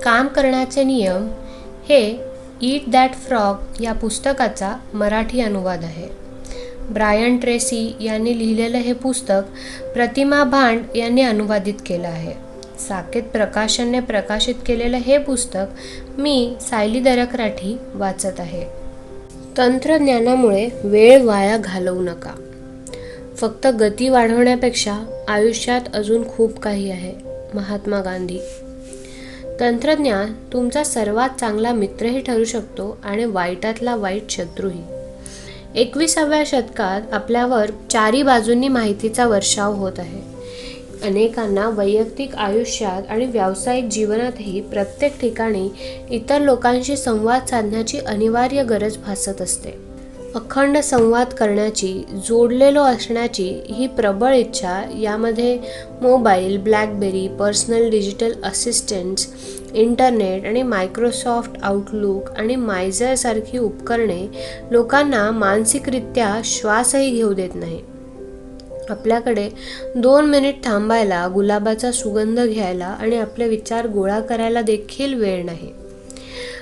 काम करण्याचे नियम हे ईट दॅट फ्रॉग या पुस्तकाचा मराठी अनुवाद आहे. ब्रायन ट्रेसी यांनी लिहिलेलं हे पुस्तक प्रतिमा भांड यांनी अनुवादित केलं आहे. साकेत प्रकाशनने प्रकाशित केलेलं हे पुस्तक मी सायली दरकराठी वाचत आहे. तंत्रज्ञानामुळे वेळ वाया घालवू नका. फक्त गती वाढवण्यापेक्षा आयुष्यात अजून खूप काही आहे. महात्मा गांधी. तंत्रज्ञान तुमचा सर्वात चांगला मित्रही ठरू शकतो आणि वाईटातला वाईट शत्रूही. 21व्या शतकात आपल्यावर चारी बाजूंनी माहितीचा वर्षाव होत आहे. अनेकांना वैयक्तिक आयुष्यात आणि व्यावसायिक जीवनातही प्रत्येक ठिकाणी इतर लोकांशी संवाद साधण्याची अनिवार्य गरज भासत असते. अखंड संवाद करण्याची, जोडलेलो असण्याची ही प्रबळ इच्छा यामध्ये mobile, blackberry, personal digital assistants, internet आणि मायक्रोसॉफ्ट आउटलुक आणि मायझर सारखी उपकरणे लोकांना मानसिकरित्या श्वासही घेऊ देत नाही. आपल्याकडे 2 मिनिट थांबायला, गुलाबाचा सुगंध घ्यायला आणि आपले विचार गोळा करायला देखील वेळ नाही.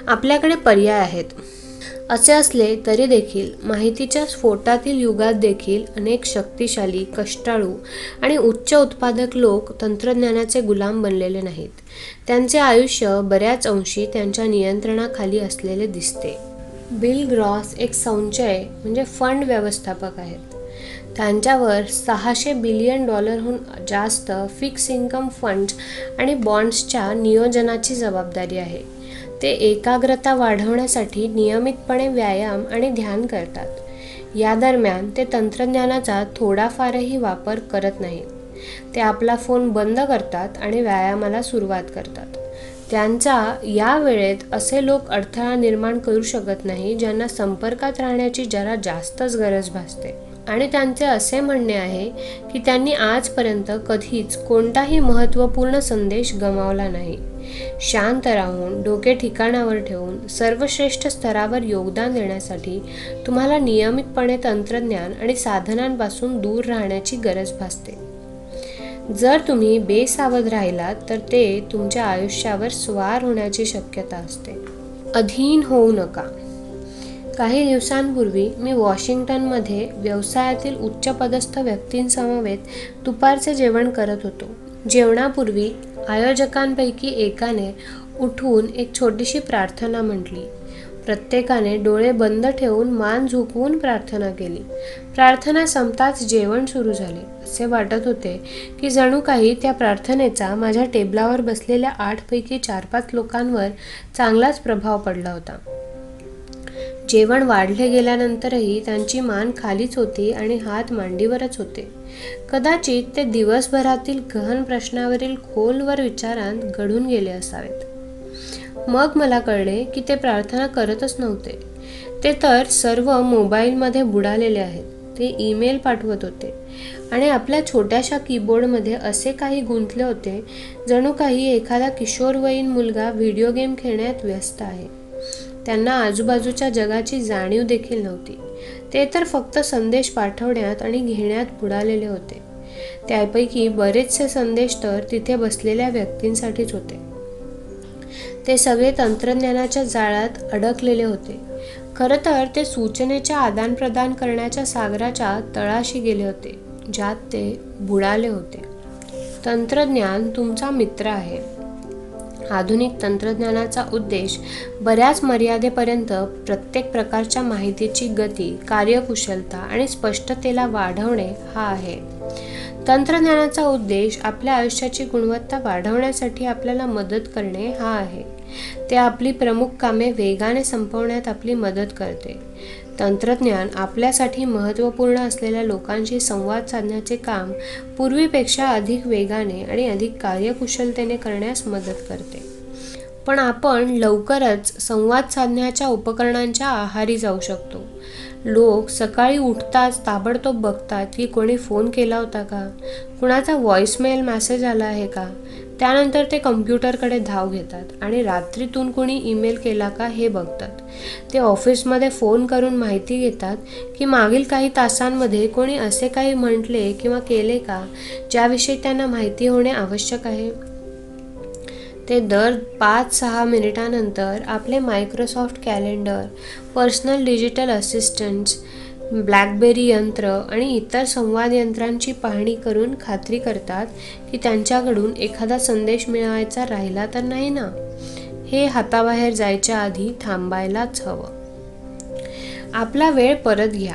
आपल्याकडे पर्याय आहेत. असे असले तरी देखील माहितीच्या स्फोटातील युगात देखील अनेक शक्तिशाली, कष्टाळू आणि उच्च उत्पादक लोक तंत्रज्ञानाचे गुलाम बनलेले नाहीत. त्यांचे आयुष्य बऱ्याच अंशी त्यांच्या नियंत्रणाखाली असलेले दिसते. बिल ग्रॉस एक संचय म्हणजे फंड व्यवस्थापक आहेत. त्यांच्यावर $600 बिलियन जास्त फिक्स इन्कम फंड्स आणि बॉन्ड्सच्या नियोजनाची जबाबदारी आहे. ते एकाग्रता वाढवण्यासाठी नियमितपणे व्यायाम आणि ध्यान करतात. या दरम्यान ते तंत्रज्ञानाचा थोडाफारही वापर करत नाहीत. ते आपला फोन बंद करतात आणि व्यायामाला सुरुवात करतात. त्यांचा या वेळेत असे लोक अडथळा निर्माण करू शकत नाही ज्यांना संपर्कात राहण्याची जरा जास्तच गरज भासते. आणि त्यांचे असे म्हणणे आहे की त्यांनी आजपर्यंत कधीच कोणताही महत्त्वपूर्ण संदेश गमावला नाही. शांत राहून, डोके ठिकाणावर ठेवून सर्वश्रेष्ठ स्तरावर योगदान देण्यासाठी तुम्हाला नियमितपणे तंत्रज्ञान आणि साधनांपासून दूर राहण्याची गरज भासते. जर तुम्ही बेसावध राहिलात तर ते तुमच्या आयुष्यावर स्वार होण्याची शक्यता असते. अधीन होऊ नका. काही दिवसांपूर्वी मी वॉशिंग्टनमध्ये व्यवसायातील उच्चपदस्थ व्यक्तींसमवेत दुपारचे जेवण करत होतो. जेवणापूर्वी आयोजकांपैकी एकाने उठून एक छोटीशी प्रार्थना म्हटली. प्रत्येकाने डोळे बंद ठेवून मान झुकवून प्रार्थना केली. प्रार्थना संपताच जेवण सुरू झाले. असे वाटत होते की जणू काही त्या प्रार्थनेचा माझ्या टेबलावर बसलेल्या 8 पैकी 4-5 लोकांवर चांगलाच प्रभाव पडला होता. जेवण वाढले गेल्यानंतरही त्यांची मान खालीच होती आणि हात मांडीवरच होते. कदाचित ते दिवसभरातील गहन प्रश्नावरील खोलवर विचारांत गढून गेले असावेत. मग मला कळले की ते प्रार्थना करतच नव्हते. ते तर सर्व मोबाईलमध्ये बुडालेले आहेत. ते ईमेल पाठवत होते आणि आपल्या छोट्याशा कीबोर्डमध्ये असे काही गुंतले होते जणू काही एखादा किशोरवयीन मुलगा व्हिडिओ गेम खेळण्यात व्यस्त आहे. त्यांना आजूबाजूच्या जगाची जाणीव देखील नव्हती. ते तर फक्त संदेश पाठवण्यात आणि घेण्यात बुडालेले होते. त्यापैकी बरेचसे संदेश तर तिथे बसलेल्या व्यक्तींसाठीच होते. ते सगळे तंत्रज्ञानाच्या जाळ्यात अडकलेले होते. खरं तर ते सूचनेच्या आदानप्रदान करण्याच्या सागराच्या तळाशी गेले होते, ज्यात ते बुडाले होते. तंत्रज्ञान तुमचा मित्र आहे. आधुनिक तंत्रज्ञानाचा उद्देश बऱ्याच मर्यादेपर्यंत प्रत्येक प्रकारच्या माहितीची गती, कार्यकुशलता आणि स्पष्टतेला वाढवणे हा आहे. तंत्रज्ञानाचा उद्देश आपल्या आयुष्याची गुणवत्ता वाढवण्यासाठी आपल्याला मदत करणे हा आहे. ते आपली प्रमुख कामे वेगाने संपवण्यात आपली मदत करते. तंत्रज्ञान आपल्यासाठी महत्त्वपूर्ण असलेल्या लोकांशी संवाद साधण्याचे काम पूर्वीपेक्षा अधिक वेगाने आणि अधिक कार्यकुशलतेने करण्यास मदत करते. पण आपण लवकरच संवाद साधण्याच्या उपकरणांच्या आहारी जाऊ शकतो. लोक सकाळी उठताच ताबडतोब बघतात की कोणी फोन केला होता का, कुणाचा व्हॉइसमेल मेसेज आला आहे का. त्यानंतर ते कम्प्युटरकडे धाव घेतात आणि रात्रीतून कोणी ईमेल केला का हे बघतात. ते ऑफिसमध्ये फोन करून माहिती घेतात की मागील काही तासांमध्ये कोणी असे काही म्हटले किंवा केले का ज्याविषयी त्यांना माहिती होणे आवश्यक आहे. ते दर 5-6 मिनिटानंतर आपले Microsoft calendar, personal digital assistants, blackberry यंत्र आणि इतर संवाद यंत्रांची पाहणी करून खात्री करतात की त्यांच्याकडून एखादा संदेश मिळवायचा राहिला तर नाही ना. हे हाताबाहेर जायच्या आधी थांबायलाच हवं. आपला वेळ परत घ्या.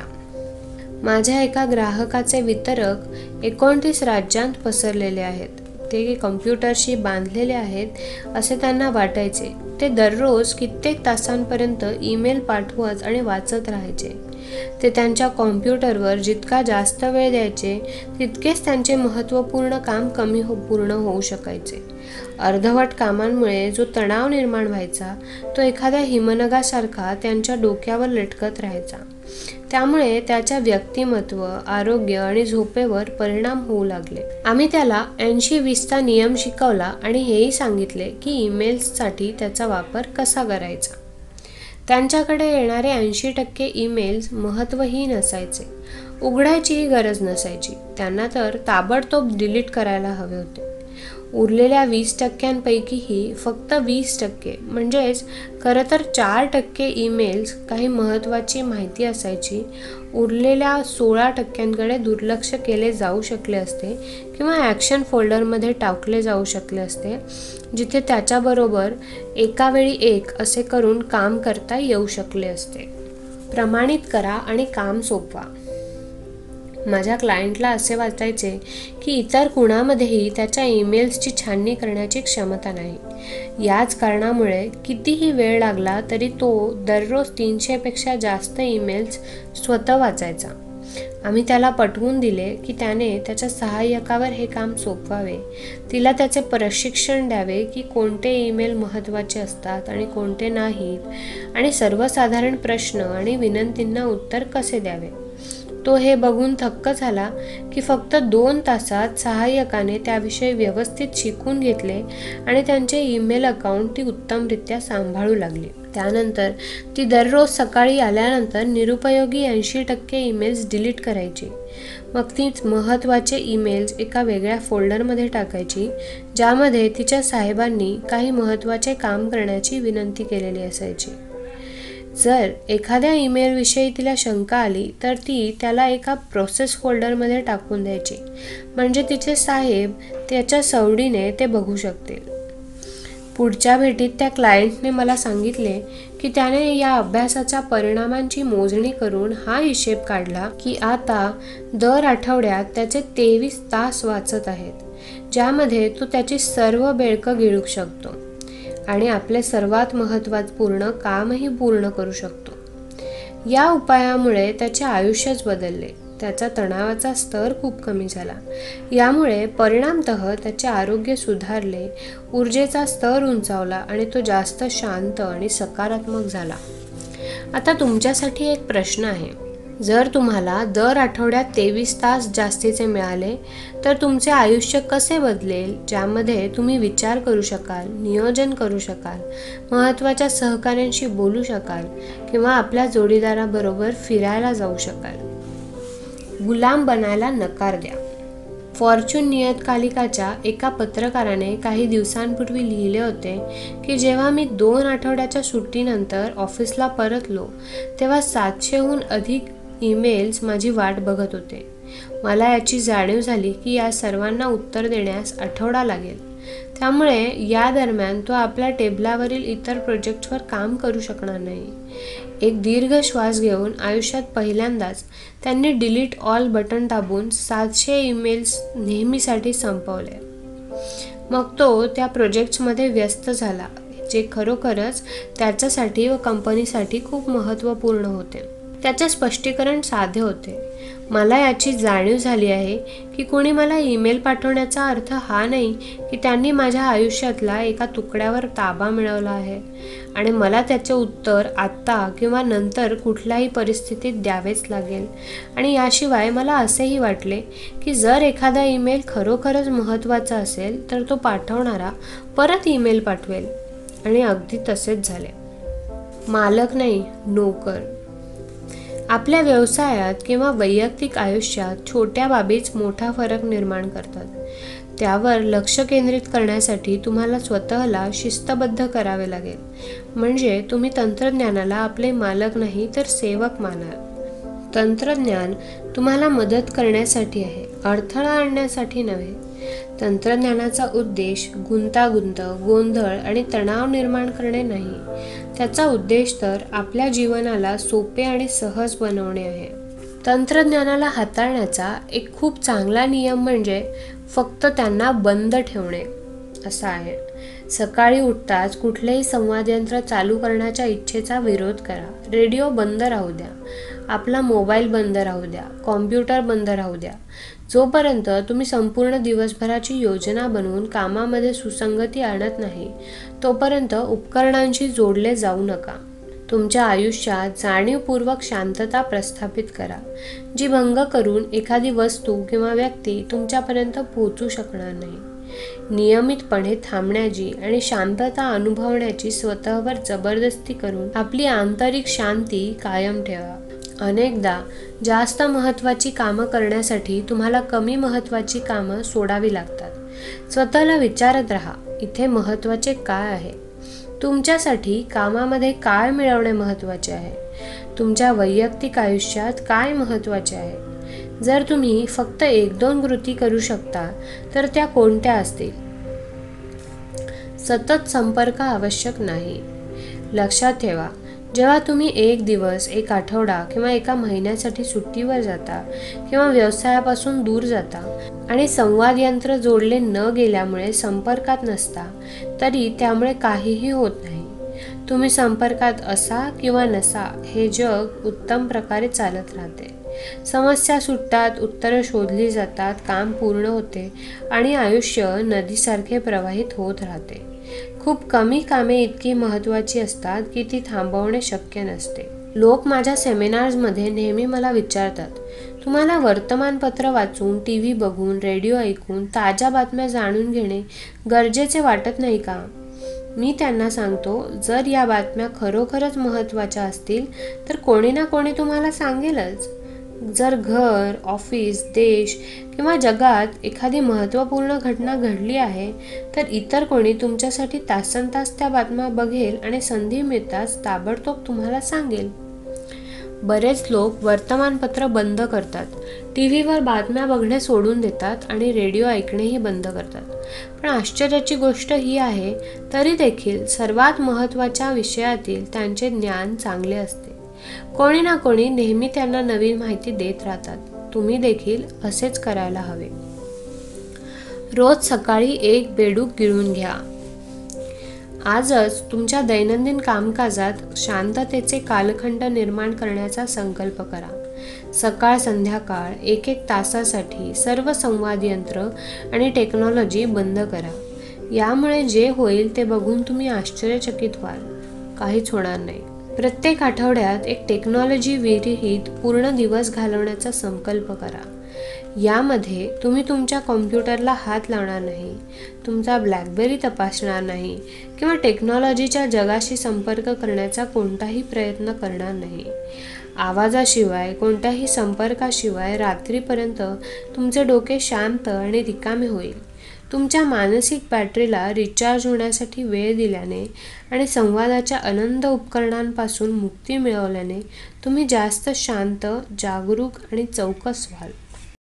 माझ्या एका ग्राहकाचे वितरक 29 राज्यांत पसरलेले आहेत. ते कम्प्युटरशी बांधलेले आहेत असे त्यांना वाटायचे. ते दररोज कित्येक तासांपर्यंत ईमेल पाठवत आणि वाचत राहायचे. ते त्यांच्या कॉम्प्युटरवर जितका जास्त वेळ द्यायचे तितकेच त्यांचे महत्त्वपूर्ण काम पूर्ण होऊ शकायचे. अर्धवट कामांमुळे जो तणाव निर्माण व्हायचा तो एखाद्या हिमनगासारखा त्यांच्या डोक्यावर लटकत राहायचा. त्यामुळे त्याच्या व्यक्तिमत्व, आरोग्य आणि झोपेवर परिणाम होऊ लागले. आम्ही त्याला 80-20 नियम शिकवला आणि हेही सांगितले की ईमेल्ससाठी त्याचा वापर कसा करायचा. त्यांच्याकडे येणारे 80% ईमेल्स महत्त्वहीन असायचे. उघडायचीही गरज नसायची. त्यांना तर ताबडतोब डिलीट करायला हवे होते. उरलेल्या 20%पैकीही फक्त 20% म्हणजेच खरं तर 4% ईमेल्स काही महत्त्वाची माहिती असायची. उरलेल्या 16%कडे दुर्लक्ष केले जाऊ शकले असते किंवा ॲक्शन फोल्डरमध्ये टाकले जाऊ शकले असते, जिथे त्याच्याबरोबर एकावेळी एक असे करून काम करता येऊ शकले असते. प्रमाणित करा आणि काम सोपवा. माझ्या क्लायंटला असे वाटायचे की इतर कुणामध्येही त्याच्या ईमेल्सची छाननी करण्याची क्षमता नाही. याच कारणामुळे कितीही वेळ लागला तरी तो दररोज 300पेक्षा जास्त ईमेल्स स्वतः वाचायचा. आम्ही त्याला पटवून दिले की त्याने त्याच्या सहाय्यकावर हे काम सोपवावे. तिला त्याचे प्रशिक्षण द्यावे की कोणते ईमेल महत्त्वाचे असतात आणि कोणते नाहीत आणि सर्वसाधारण प्रश्न आणि विनंतींना उत्तर कसे द्यावे. तो हे बघून थक्क झाला की फक्त 2 तासात सहाय्यकाने त्याविषयी व्यवस्थित शिकून घेतले आणि त्यांचे ईमेल अकाउंट ती उत्तमरित्या सांभाळू लागली. त्यानंतर ती दररोज सकाळी आल्यानंतर निरुपयोगी 80% ईमेल्स डिलीट करायची. मग ती महत्त्वाचे ईमेल्स एका वेगळ्या फोल्डरमध्ये टाकायची ज्यामध्ये तिच्या साहेबांनी काही महत्त्वाचे काम करण्याची विनंती केलेली असायची. जर एखाद्या ईमेलविषयी तिला शंका आली तर ती त्याला एका प्रोसेस फोल्डरमध्ये टाकून द्यायची, म्हणजे तिचे साहेब त्याच्या सवडीने ते बघू शकतील. पुढच्या भेटीत त्या क्लायंटने मला सांगितले की त्याने या अभ्यासाच्या परिणामांची मोजणी करून हा हिशेब काढला की आता दर आठवड्यात त्याचे 23 तास वाचत आहेत, ज्यामध्ये तो त्याची सर्व बेडकं गिळू शकतो आणि आपले सर्वात महत्त्वपूर्ण कामही पूर्ण करू शकतो. या उपायामुळे त्याचे आयुष्यच बदलले. त्याचा तणावाचा स्तर खूप कमी झाला. यामुळे परिणामतः त्याचे आरोग्य सुधारले, ऊर्जेचा स्तर उंचावला आणि तो जास्त शांत आणि सकारात्मक झाला. आता तुमच्यासाठी एक प्रश्न आहे. जर तुम्हाला दर आठवड्यात 23 तास जास्तीचे मिळाले तर तुमचे आयुष्य कसे बदलेल, ज्यामध्ये तुम्ही विचार करू शकाल, नियोजन करू शकाल, महत्त्वाच्या सहकाऱ्यांशी बोलू शकाल किंवा आपल्या जोडीदाराबरोबर फिरायला जाऊ शकाल. गुलाम बनायला नकार द्या. फॉर्च्यून नियतकालिकाच्या एका पत्रकाराने काही दिवसांपूर्वी लिहिले होते की जेव्हा मी 2 आठवड्याच्या सुट्टीनंतर ऑफिसला परतलो तेव्हा 700हून अधिक ईमेल्स माझी वाट बघत होते. मला याची जाणीव झाली की या सर्वांना उत्तर देण्यास आठवडा लागेल. त्यामुळे या दरम्यान तो आपल्या टेबलावरील इतर प्रोजेक्ट्सवर काम करू शकणार नाही. एक दीर्घ श्वास घेऊन आयुष्यात पहिल्यांदाच त्यांनी डिलीट ऑल बटन दाबून 700 ईमेल्स नेहमीसाठी संपवले. मग तो त्या प्रोजेक्ट्समध्ये व्यस्त झाला जे खरोखरच त्याच्यासाठी व कंपनीसाठी खूप महत्त्वपूर्ण होते. त्याचे स्पष्टीकरण साधे होते. मला याची जाणीव झाली आहे की कोणी मला ईमेल पाठवण्याचा अर्थ हा नाही की त्यांनी माझ्या आयुष्यातला एका तुकड्यावर ताबा मिळवला आहे आणि मला त्याचे उत्तर आत्ता किंवा नंतर कुठल्याही परिस्थितीत द्यावेच लागेल. आणि याशिवाय मला असेही वाटले की जर एखादा ईमेल खरोखरच महत्त्वाचा असेल तर तो पाठवणारा परत ईमेल पाठवेल. आणि अगदी तसेच झाले. मालक नाही, नोकर. आपल्या व्यवसायात किंवा वैयक्तिक आयुष्यात छोट्या बाबीच मोठा फरक निर्माण करतात. त्यावर लक्ष केंद्रित करण्यासाठी तुम्हाला स्वतःला शिस्तबद्ध करावे लागेल. म्हणजे तुम्ही तंत्रज्ञानाला आपले मालक नाही तर सेवक मानाल. तंत्रज्ञान तुम्हाला मदत करण्यासाठी आहे, अडथळा आणण्यासाठी नव्हे. तंत्रज्ञानाचा उद्देश गुंतागुंत, गोंधळ आणि तणाव निर्माण करणे नाही. त्याचा उद्देश तर आपल्या जीवनाला सोपे आणि सहज बनवणे आहे. तंत्रज्ञानाला हाताळण्याचा एक खूप चांगला नियम म्हणजे फक्त त्यांना बंद ठेवणे असा आहे. सकाळी उठताच कुठलेही संवाद यंत्र चालू करण्याच्या इच्छेचा विरोध करा. रेडिओ बंद राहू द्या, आपला मोबाईल बंद राहू द्या, कॉम्प्युटर बंद राहू द्या. जोपर्यंत तुम्ही संपूर्ण दिवसभराची योजना बनवून कामामध्ये सुसंगती आणत नाही, तोपर्यंत उपकरणांशी जोडले जाऊ नका. तुमच्या आयुष्यात जाणीवपूर्वक शांतता प्रस्थापित करा, जी भंग करून एखादी वस्तू किंवा व्यक्ती तुमच्यापर्यंत पोहोचू शकणार नाही. नियमितपणे थांबण्याची आणि शांतता अनुभवण्याची स्वतःवर जबरदस्ती करून आपली आंतरिक शांती कायम ठेवा. अनेकदा जास्त महत्त्वाची कामं करण्यासाठी तुम्हाला कमी महत्त्वाची कामं सोडावी लागतात. स्वतःला विचारत राहा, इथे महत्त्वाचे काय आहे? तुमच्यासाठी कामामध्ये काय मिळवणे महत्त्वाचे आहे? तुमच्या वैयक्तिक आयुष्यात काय महत्त्वाचे आहे? जर तुम्ही फक्त 1-2 कृती करू शकता तर त्या कोणत्या असतील? सतत संपर्क आवश्यक नाही. लक्षात ठेवा, जेव्हा तुम्ही एक दिवस, एक आठवडा किंवा एका महिन्यासाठी सुट्टीवर जाता किंवा व्यवसायापासून दूर जाता आणि संवाद यंत्र जोडले न गेल्यामुळे संपर्कात नसता, तरी त्यामुळे काहीही होत नाही. तुम्ही संपर्कात असा किंवा नसा, हे जग उत्तम प्रकारे चालत राहते. समस्या सुटतात, उत्तरं शोधली जातात, काम पूर्ण होते आणि आयुष्य नदीसारखे प्रवाहित होत राहते. खूप कमी कामे इतकी महत्त्वाची असतात की ती थांबवणे शक्य नसते. लोक माझ्या सेमिनार्समध्ये नेहमी मला विचारतात, तुम्हाला वर्तमानपत्र वाचून, TV बघून, रेडिओ ऐकून ताज्या बातम्या जाणून घेणे गरजेचे वाटत नाही का? मी त्यांना सांगतो, जर या बातम्या खरोखरच महत्त्वाच्या असतील तर कोणी ना कोणी तुम्हाला सांगेलच. जर घर, ऑफिस, देश किंवा जगात एखादी महत्त्वपूर्ण घटना घडली आहे तर इतर कोणी तुमच्यासाठी तासनतास त्या बातम्या बघेल आणि संधी मिळताच ताबडतोब तुम्हाला सांगेल. बरेच लोक वर्तमानपत्र बंद करतात, TV वर बातम्या बघणे सोडून देतात आणि रेडिओ ऐकणेही बंद करतात. पण आश्चर्याची गोष्ट ही आहे, तरी देखील सर्वात महत्त्वाच्या विषयातील त्यांचे ज्ञान चांगले असते. कोणी ना कोणी नेहमी त्यांना नवीन माहिती देत राहतात. तुम्ही देखील असेच करायला हवे. रोज सकाळी एक बेडूक गिळून घ्या. आजच तुमच्या दैनंदिन कामकाजात शांततेचे कालखंड निर्माण करण्याचा संकल्प करा. सकाळ संध्याकाळ 1-1 तासासाठी सर्व संवाद यंत्र आणि टेक्नॉलॉजी बंद करा. यामुळे जे होईल ते बघून तुम्ही आश्चर्यचकित व्हाल. काहीच होणार नाही. प्रत्येक आठवड्यात एक टेक्नॉलॉजी विरहित पूर्ण दिवस घालवण्याचा संकल्प करा. यामध्ये तुम्ही तुमच्या कॉम्प्युटरला हात लावणार नाही, तुमचा ब्लॅकबेरी तपासणार नाही किंवा टेक्नॉलॉजीच्या जगाशी संपर्क करण्याचा कोणताही प्रयत्न करणार नाही. आवाजाशिवाय, कोणत्याही संपर्काशिवाय रात्रीपर्यंत तुमचे डोके शांत आणि रिकामे होईल. तुमच्या मानसिक बॅटरीला रिचार्ज होण्यासाठी वेळ दिल्याने आणि संवादाच्या अनंत उपकरणांपासून मुक्ती मिळवल्याने तुम्ही जास्त शांत, जागरूक आणि चौकस व्हाल.